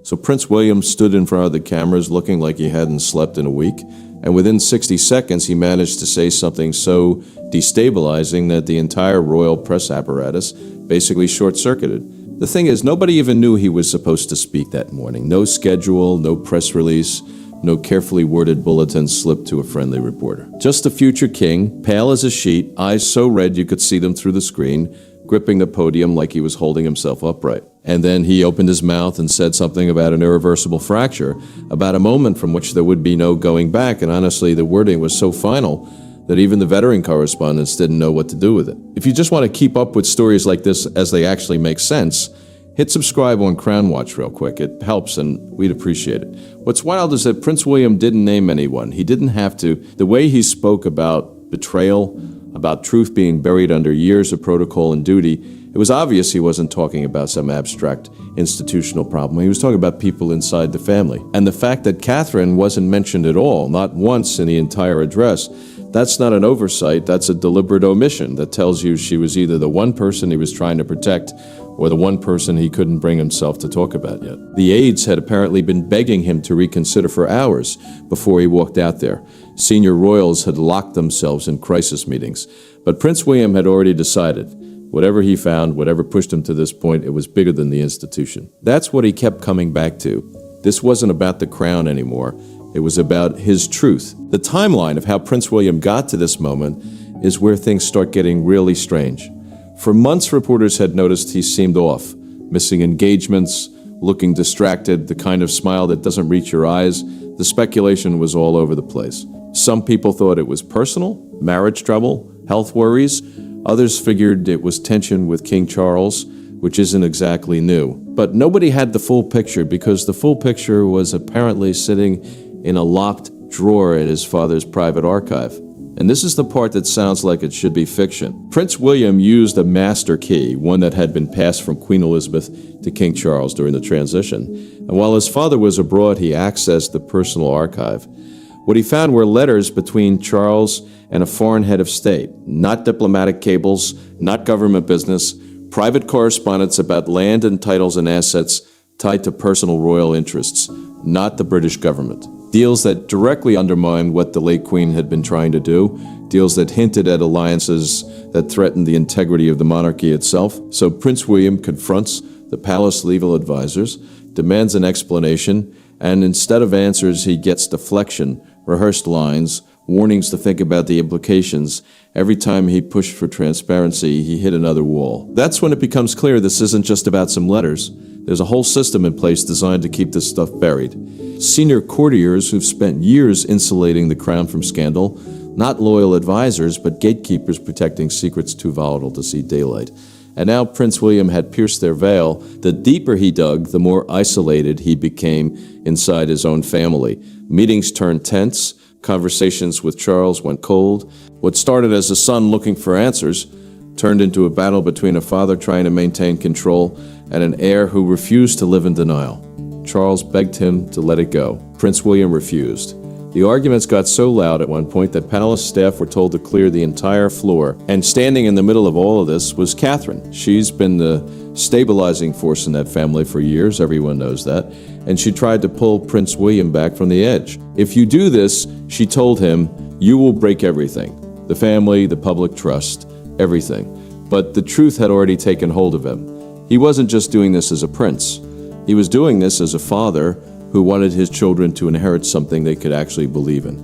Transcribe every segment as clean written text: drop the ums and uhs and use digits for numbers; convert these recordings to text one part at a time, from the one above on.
So Prince William stood in front of the cameras looking like he hadn't slept in a week, and within 60 seconds he managed to say something so destabilizing that the entire royal press apparatus basically short-circuited. The thing is, nobody even knew he was supposed to speak that morning. No schedule, no press release, no carefully worded bulletin slipped to a friendly reporter. Just the future king, pale as a sheet, eyes so red you could see them through the screen, gripping the podium like he was holding himself upright. And then he opened his mouth and said something about an irreversible fracture, about a moment from which there would be no going back, and honestly, the wording was so final that even the veteran correspondents didn't know what to do with it. If you just want to keep up with stories like this as they actually make sense, hit subscribe on Crown Watch real quick. It helps, and we'd appreciate it. What's wild is that Prince William didn't name anyone. He didn't have to. The way he spoke about betrayal, about truth being buried under years of protocol and duty, it was obvious he wasn't talking about some abstract institutional problem. He was talking about people inside the family. And the fact that Catherine wasn't mentioned at all, not once in the entire address, that's not an oversight, that's a deliberate omission that tells you she was either the one person he was trying to protect or the one person he couldn't bring himself to talk about yet. The aides had apparently been begging him to reconsider for hours before he walked out there. Senior royals had locked themselves in crisis meetings. But Prince William had already decided. Whatever he found, whatever pushed him to this point, it was bigger than the institution. That's what he kept coming back to. This wasn't about the crown anymore. It was about his truth. The timeline of how Prince William got to this moment is where things start getting really strange. For months, reporters had noticed he seemed off, missing engagements, looking distracted, the kind of smile that doesn't reach your eyes. The speculation was all over the place. Some people thought it was personal, marriage trouble, health worries. Others figured it was tension with King Charles, which isn't exactly new. But nobody had the full picture because the full picture was apparently sitting in a locked drawer at his father's private archive. And this is the part that sounds like it should be fiction. Prince William used a master key, one that had been passed from Queen Elizabeth to King Charles during the transition. And while his father was abroad, he accessed the personal archive. What he found were letters between Charles and a foreign head of state, not diplomatic cables, not government business, private correspondence about land and titles and assets tied to personal royal interests, not the British government. Deals that directly undermined what the late Queen had been trying to do, deals that hinted at alliances that threatened the integrity of the monarchy itself. So Prince William confronts the palace legal advisors, demands an explanation, and instead of answers, he gets deflection, rehearsed lines, warnings to think about the implications. Every time he pushed for transparency, he hit another wall. That's when it becomes clear this isn't just about some letters. There's a whole system in place designed to keep this stuff buried. Senior courtiers who've spent years insulating the crown from scandal, not loyal advisors, but gatekeepers protecting secrets too volatile to see daylight. And now Prince William had pierced their veil. The deeper he dug, the more isolated he became inside his own family. Meetings turned tense. Conversations with Charles went cold. What started as a son looking for answers turned into a battle between a father trying to maintain control and an heir who refused to live in denial. Charles begged him to let it go. Prince William refused. The arguments got so loud at one point that palace staff were told to clear the entire floor. And standing in the middle of all of this was Catherine. She's been the stabilizing force in that family for years, everyone knows that, and she tried to pull Prince William back from the edge. If you do this, she told him, you will break everything. The family, the public trust, everything. But the truth had already taken hold of him. He wasn't just doing this as a prince. He was doing this as a father who wanted his children to inherit something they could actually believe in.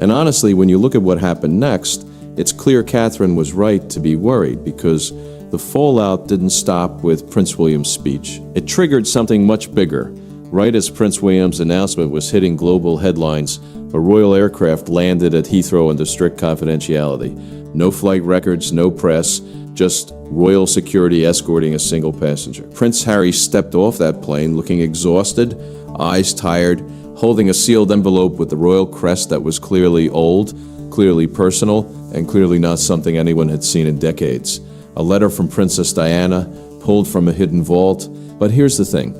And honestly, when you look at what happened next, it's clear Catherine was right to be worried because the fallout didn't stop with Prince William's speech. It triggered something much bigger. Right as Prince William's announcement was hitting global headlines, a royal aircraft landed at Heathrow under strict confidentiality. No flight records, no press, just royal security escorting a single passenger. Prince Harry stepped off that plane looking exhausted, eyes tired, holding a sealed envelope with the royal crest that was clearly old, clearly personal, and clearly not something anyone had seen in decades. A letter from Princess Diana, pulled from a hidden vault. But here's the thing.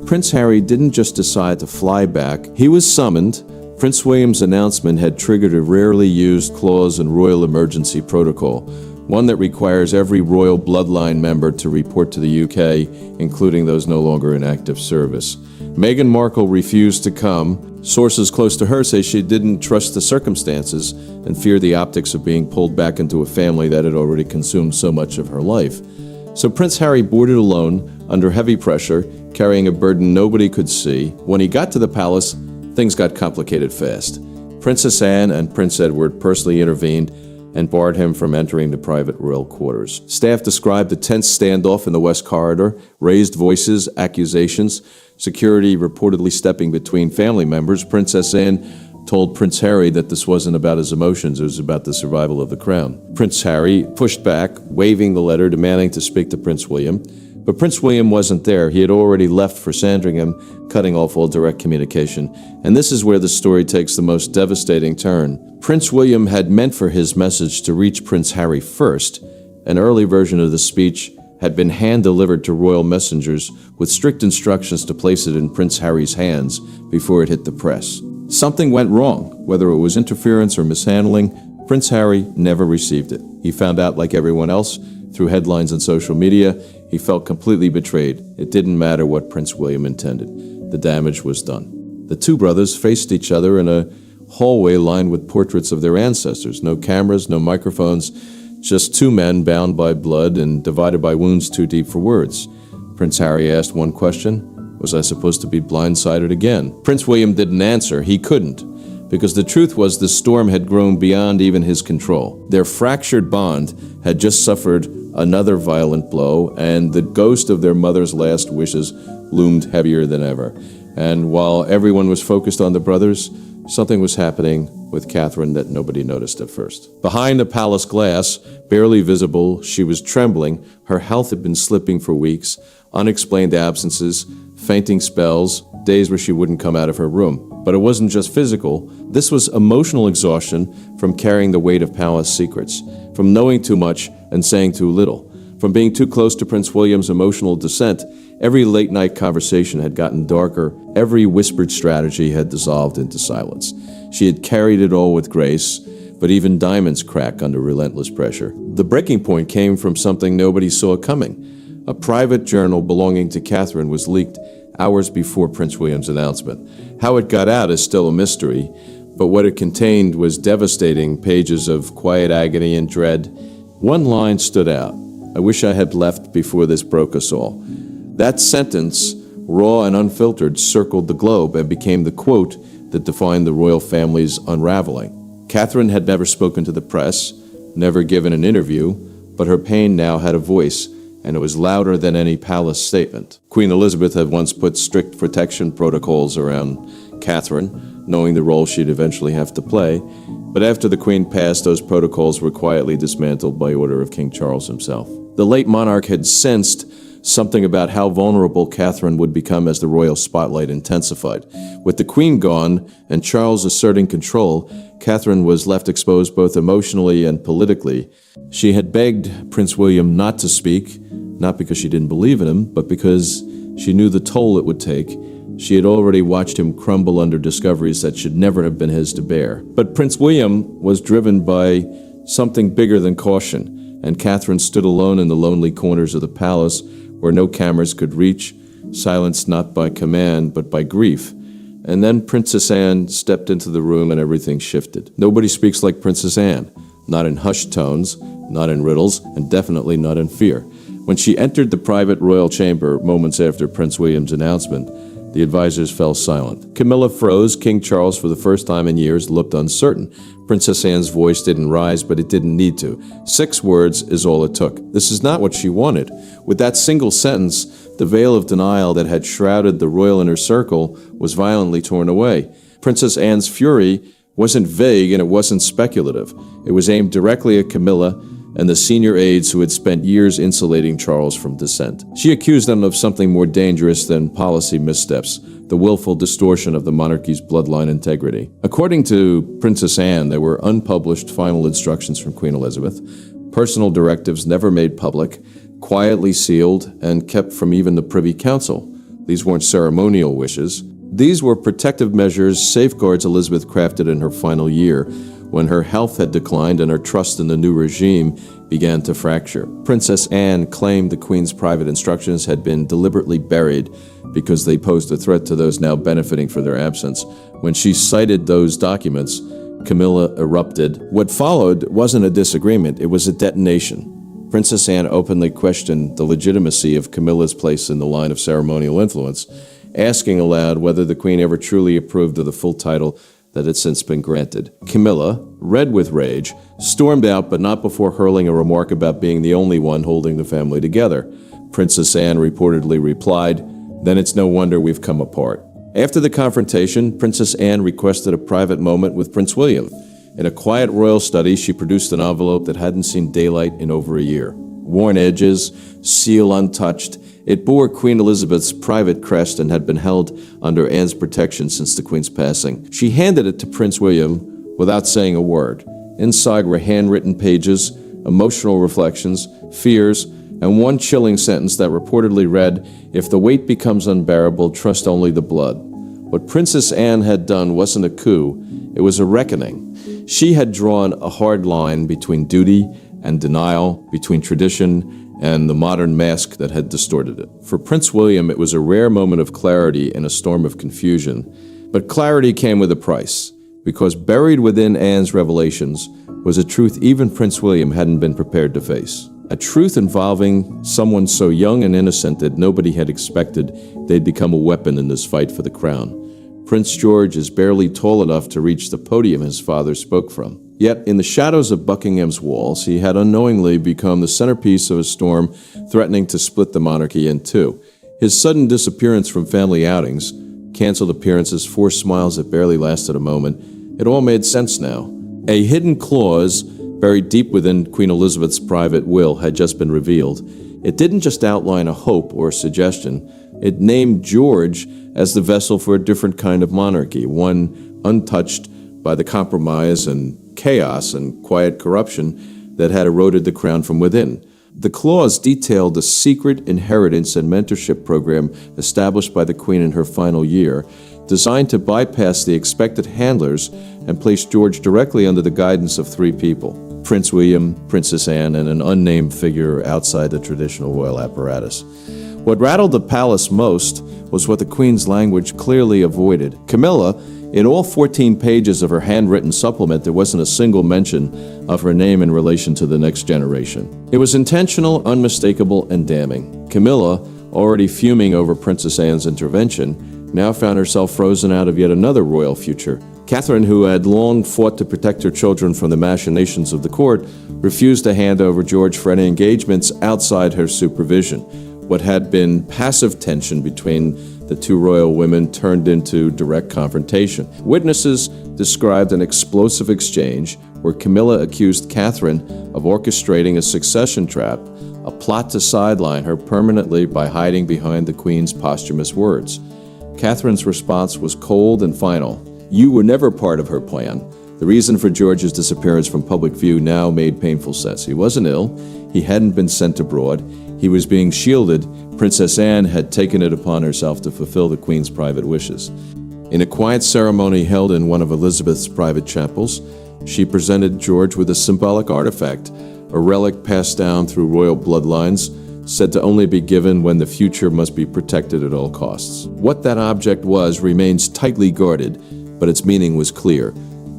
Prince Harry didn't just decide to fly back. He was summoned. Prince William's announcement had triggered a rarely used clause in royal emergency protocol, one that requires every royal bloodline member to report to the UK, including those no longer in active service. Meghan Markle refused to come. Sources close to her say she didn't trust the circumstances and feared the optics of being pulled back into a family that had already consumed so much of her life. So Prince Harry boarded alone, under heavy pressure, carrying a burden nobody could see. When he got to the palace, things got complicated fast. Princess Anne and Prince Edward personally intervened and barred him from entering the private royal quarters. Staff described a tense standoff in the West Corridor, raised voices, accusations, security reportedly stepping between family members. Princess Anne told Prince Harry that this wasn't about his emotions, it was about the survival of the crown. Prince Harry pushed back, waving the letter, demanding to speak to Prince William. But Prince William wasn't there. He had already left for Sandringham, cutting off all direct communication. And this is where the story takes the most devastating turn. Prince William had meant for his message to reach Prince Harry first. An early version of the speech had been hand-delivered to royal messengers with strict instructions to place it in Prince Harry's hands before it hit the press. Something went wrong, whether it was interference or mishandling. Prince Harry never received it. He found out like everyone else through headlines and social media. He felt completely betrayed. It didn't matter what Prince William intended. The damage was done. The two brothers faced each other in a hallway lined with portraits of their ancestors. No cameras, no microphones, just two men bound by blood and divided by wounds too deep for words. Prince Harry asked one question: was I supposed to be blindsided again? Prince William didn't answer. He couldn't, because the truth was the storm had grown beyond even his control. Their fractured bond had just suffered another violent blow, and the ghost of their mother's last wishes loomed heavier than ever. And while everyone was focused on the brothers, something was happening with Catherine that nobody noticed at first. Behind the palace glass, barely visible, she was trembling. Her health had been slipping for weeks. Unexplained absences, fainting spells, days where she wouldn't come out of her room. But it wasn't just physical. This was emotional exhaustion from carrying the weight of palace secrets, from knowing too much and saying too little, from being too close to Prince William's emotional descent. Every late-night conversation had gotten darker. Every whispered strategy had dissolved into silence. She had carried it all with grace, but even diamonds crack under relentless pressure. The breaking point came from something nobody saw coming. A private journal belonging to Catherine was leaked hours before Prince William's announcement. How it got out is still a mystery, but what it contained was devastating: pages of quiet agony and dread. One line stood out: I wish I had left before this broke us all. That sentence, raw and unfiltered, circled the globe and became the quote that defined the royal family's unraveling. Catherine had never spoken to the press, never given an interview, but her pain now had a voice, and it was louder than any palace statement. Queen Elizabeth had once put strict protection protocols around Catherine, knowing the role she'd eventually have to play, but after the Queen passed, those protocols were quietly dismantled by order of King Charles himself. The late monarch had sensed something about how vulnerable Catherine would become as the royal spotlight intensified. With the Queen gone and Charles asserting control, Catherine was left exposed both emotionally and politically. She had begged Prince William not to speak, not because she didn't believe in him, but because she knew the toll it would take. She had already watched him crumble under discoveries that should never have been his to bear. But Prince William was driven by something bigger than caution, and Catherine stood alone in the lonely corners of the palace where no cameras could reach, silenced not by command, but by grief. And then Princess Anne stepped into the room and everything shifted. Nobody speaks like Princess Anne, not in hushed tones, not in riddles, and definitely not in fear. When she entered the private royal chamber moments after Prince William's announcement, the advisors fell silent. Camilla froze. King Charles, for the first time in years, looked uncertain. Princess Anne's voice didn't rise, but it didn't need to. 6 words is all it took. This is not what she wanted. With that single sentence, the veil of denial that had shrouded the royal inner circle was violently torn away. Princess Anne's fury wasn't vague and it wasn't speculative. It was aimed directly at Camilla and the senior aides who had spent years insulating Charles from dissent. She accused them of something more dangerous than policy missteps, the willful distortion of the monarchy's bloodline integrity. According to Princess Anne, there were unpublished final instructions from Queen Elizabeth, personal directives never made public, quietly sealed, and kept from even the Privy Council. These weren't ceremonial wishes. These were protective measures, safeguards Elizabeth crafted in her final year, when her health had declined and her trust in the new regime began to fracture. Princess Anne claimed the Queen's private instructions had been deliberately buried because they posed a threat to those now benefiting for their absence. When she cited those documents, Camilla erupted. What followed wasn't a disagreement, it was a detonation. Princess Anne openly questioned the legitimacy of Camilla's place in the line of ceremonial influence, asking aloud whether the Queen ever truly approved of the full title that had since been granted. Camilla, red with rage, stormed out, but not before hurling a remark about being the only one holding the family together. Princess Anne reportedly replied, "Then it's no wonder we've come apart." After the confrontation, Princess Anne requested a private moment with Prince William. In a quiet royal study, she produced an envelope that hadn't seen daylight in over a year. Worn edges, seal untouched, it bore Queen Elizabeth's private crest and had been held under Anne's protection since the Queen's passing. She handed it to Prince William without saying a word. Inside were handwritten pages, emotional reflections, fears, and one chilling sentence that reportedly read, "If the weight becomes unbearable, trust only the blood." What Princess Anne had done wasn't a coup, it was a reckoning. She had drawn a hard line between duty and denial, between tradition and the modern mask that had distorted it. For Prince William, it was a rare moment of clarity in a storm of confusion. But clarity came with a price, because buried within Anne's revelations was a truth even Prince William hadn't been prepared to face. A truth involving someone so young and innocent that nobody had expected they'd become a weapon in this fight for the crown. Prince George is barely tall enough to reach the podium his father spoke from. Yet, in the shadows of Buckingham's walls, he had unknowingly become the centerpiece of a storm threatening to split the monarchy in two. His sudden disappearance from family outings, canceled appearances, forced smiles that barely lasted a moment, it all made sense now. A hidden clause buried deep within Queen Elizabeth's private will had just been revealed. It didn't just outline a hope or a suggestion, it named George as the vessel for a different kind of monarchy, one untouched by the compromise and chaos and quiet corruption that had eroded the crown from within. The clause detailed a secret inheritance and mentorship program established by the Queen in her final year, designed to bypass the expected handlers and place George directly under the guidance of three people: Prince William, Princess Anne, and an unnamed figure outside the traditional royal apparatus. What rattled the palace most was what the Queen's language clearly avoided. Camilla, in all 14 pages of her handwritten supplement, there wasn't a single mention of her name in relation to the next generation. It was intentional, unmistakable, and damning. Camilla, already fuming over Princess Anne's intervention, now found herself frozen out of yet another royal future. Catherine, who had long fought to protect her children from the machinations of the court, refused to hand over George for any engagements outside her supervision. What had been passive tension between the two royal women turned into direct confrontation. Witnesses described an explosive exchange where Camilla accused Catherine of orchestrating a succession trap, a plot to sideline her permanently by hiding behind the Queen's posthumous words. Catherine's response was cold and final. "You were never part of her plan." The reason for George's disappearance from public view now made painful sense. He wasn't ill. He hadn't been sent abroad. He was being shielded. Princess Anne had taken it upon herself to fulfill the Queen's private wishes. In a quiet ceremony held in one of Elizabeth's private chapels, she presented George with a symbolic artifact, a relic passed down through royal bloodlines, said to only be given when the future must be protected at all costs. What that object was remains tightly guarded, but its meaning was clear.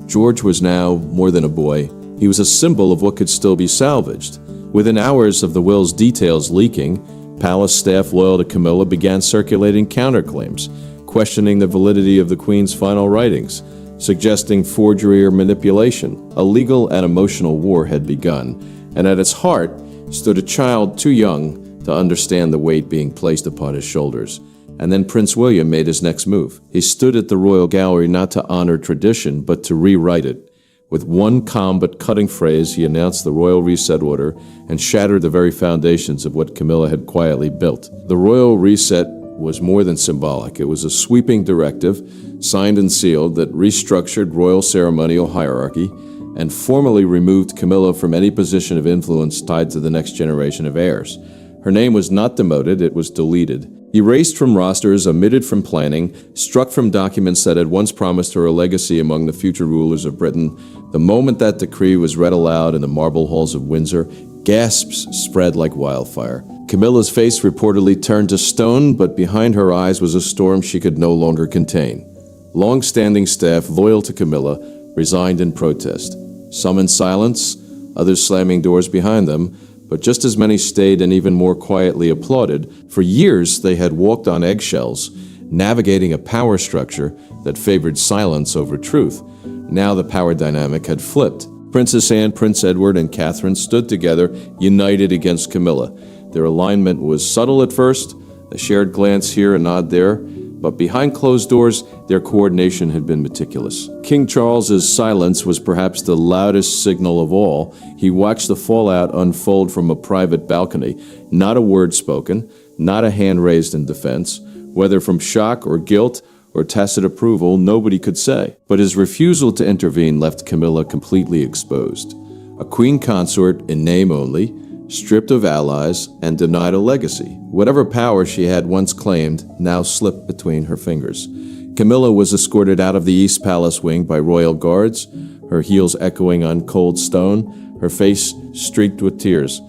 George was now more than a boy. He was a symbol of what could still be salvaged. Within hours of the will's details leaking, palace staff loyal to Camilla began circulating counterclaims, questioning the validity of the Queen's final writings, suggesting forgery or manipulation. A legal and emotional war had begun, and at its heart stood a child too young to understand the weight being placed upon his shoulders. And then Prince William made his next move. He stood at the royal gallery not to honor tradition, but to rewrite it. With one calm but cutting phrase, he announced the royal reset order and shattered the very foundations of what Camilla had quietly built. The royal reset was more than symbolic. It was a sweeping directive, signed and sealed, that restructured royal ceremonial hierarchy and formally removed Camilla from any position of influence tied to the next generation of heirs. Her name was not demoted, it was deleted. Erased from rosters, omitted from planning, struck from documents that had once promised her a legacy among the future rulers of Britain. The moment that decree was read aloud in the marble halls of Windsor, Gasps spread like wildfire. Camilla's face reportedly turned to stone, but behind her eyes was a storm she could no longer contain. Long-standing staff loyal to Camilla resigned in protest. Some in silence, others slamming doors behind them, but just as many stayed and even more quietly applauded. For years, they had walked on eggshells, navigating a power structure that favored silence over truth. Now the power dynamic had flipped. Princess Anne, Prince Edward, and Catherine stood together, united against Camilla. Their alignment was subtle at first, a shared glance here, a nod there, but behind closed doors, their coordination had been meticulous. King Charles's silence was perhaps the loudest signal of all. He watched the fallout unfold from a private balcony. Not a word spoken, not a hand raised in defense. Whether from shock or guilt or tacit approval, nobody could say. But his refusal to intervene left Camilla completely exposed. A queen consort in name only, stripped of allies, and denied a legacy. Whatever power she had once claimed now slipped between her fingers. Camilla was escorted out of the East Palace wing by royal guards, her heels echoing on cold stone, her face streaked with tears.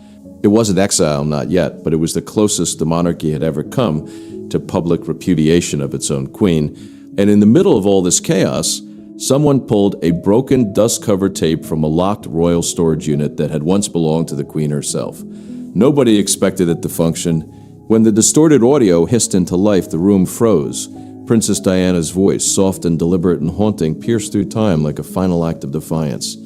It wasn't exile, not yet, but it was the closest the monarchy had ever come to public repudiation of its own queen. And in the middle of all this chaos, someone pulled a broken, dust-covered tape from a locked royal storage unit that had once belonged to the queen herself. Nobody expected it to function. When the distorted audio hissed into life, the room froze. Princess Diana's voice, soft and deliberate and haunting, pierced through time like a final act of defiance.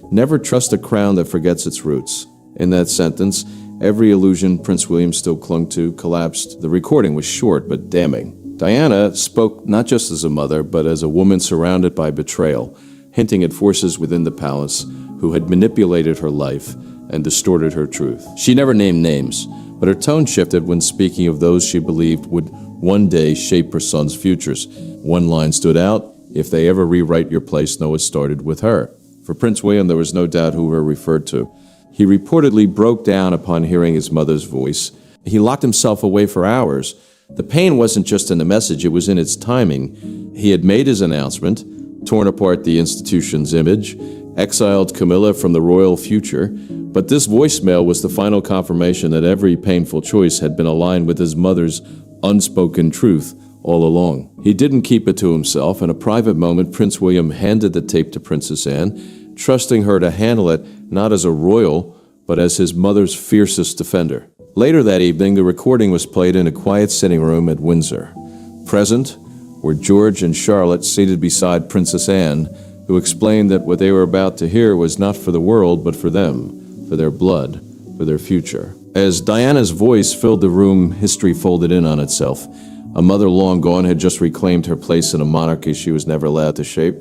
Never trust a crown that forgets its roots. In that sentence, every illusion Prince William still clung to collapsed. The recording was short but damning. Diana spoke not just as a mother, but as a woman surrounded by betrayal, hinting at forces within the palace who had manipulated her life and distorted her truth. She never named names, but her tone shifted when speaking of those she believed would one day shape her son's futures. One line stood out: "If they ever rewrite your place, know it started with her." For Prince William, there was no doubt who were referred to. He reportedly broke down upon hearing his mother's voice. He locked himself away for hours. The pain wasn't just in the message, it was in its timing. He had made his announcement, torn apart the institution's image, exiled Camilla from the royal future, but this voicemail was the final confirmation that every painful choice had been aligned with his mother's unspoken truth all along. He didn't keep it to himself. In a private moment, Prince William handed the tape to Princess Anne, trusting her to handle it not as a royal, but as his mother's fiercest defender. Later that evening, the recording was played in a quiet sitting room at Windsor. Present were George and Charlotte seated beside Princess Anne, who explained that what they were about to hear was not for the world, but for them, for their blood, for their future. As Diana's voice filled the room, history folded in on itself. A mother long gone had just reclaimed her place in a monarchy she was never allowed to shape.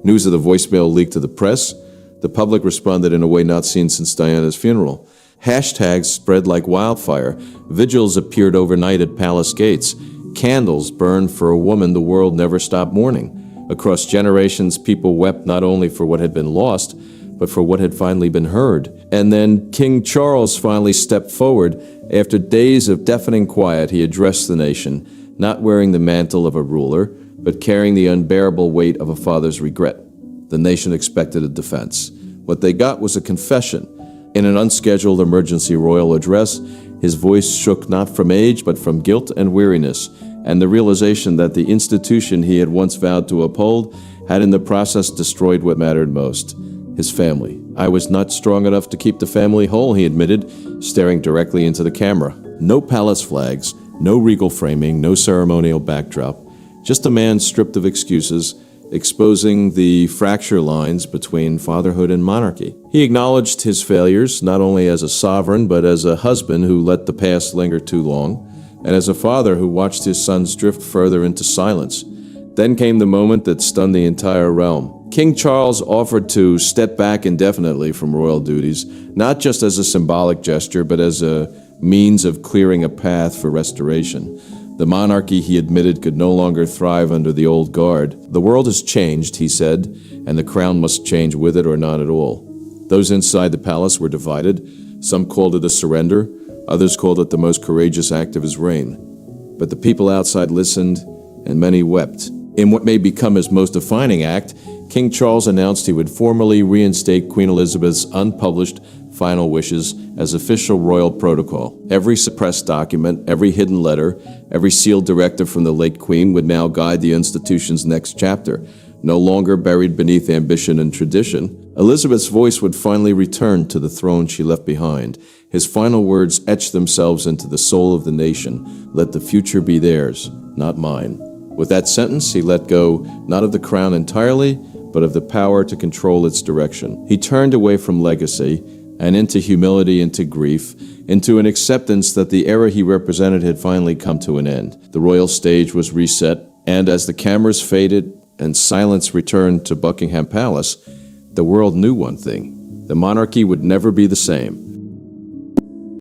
News of the voicemail leaked to the press. The public responded in a way not seen since Diana's funeral. Hashtags spread like wildfire. Vigils appeared overnight at palace gates. Candles burned for a woman the world never stopped mourning. Across generations, people wept not only for what had been lost, but for what had finally been heard. And then King Charles finally stepped forward. After days of deafening quiet, he addressed the nation, not wearing the mantle of a ruler, but carrying the unbearable weight of a father's regret. The nation expected a defense. What they got was a confession. In an unscheduled emergency royal address, his voice shook not from age, but from guilt and weariness, and the realization that the institution he had once vowed to uphold had in the process destroyed what mattered most: his family. "I was not strong enough to keep the family whole," he admitted, staring directly into the camera. No palace flags, no regal framing, no ceremonial backdrop, just a man stripped of excuses, exposing the fracture lines between fatherhood and monarchy. He acknowledged his failures, not only as a sovereign, but as a husband who let the past linger too long, and as a father who watched his sons drift further into silence. Then came the moment that stunned the entire realm. King Charles offered to step back indefinitely from royal duties, not just as a symbolic gesture, but as a means of clearing a path for restoration. The monarchy, he admitted, could no longer thrive under the old guard. "The world has changed," he said, "and the crown must change with it or not at all." Those inside the palace were divided. Some called it a surrender, others called it the most courageous act of his reign. But the people outside listened, and many wept. In what may become his most defining act, King Charles announced he would formally reinstate Queen Elizabeth's unpublished final wishes as official royal protocol. Every suppressed document, every hidden letter, every sealed directive from the late Queen would now guide the institution's next chapter, no longer buried beneath ambition and tradition. Elizabeth's voice would finally return to the throne she left behind. His final words etched themselves into the soul of the nation. Let the future be theirs, not mine. With that sentence, he let go not of the crown entirely, but of the power to control its direction. He turned away from legacy and into humility, into grief, into an acceptance that the era he represented had finally come to an end. The royal stage was reset, and as the cameras faded and silence returned to Buckingham Palace, the world knew one thing: the monarchy would never be the same.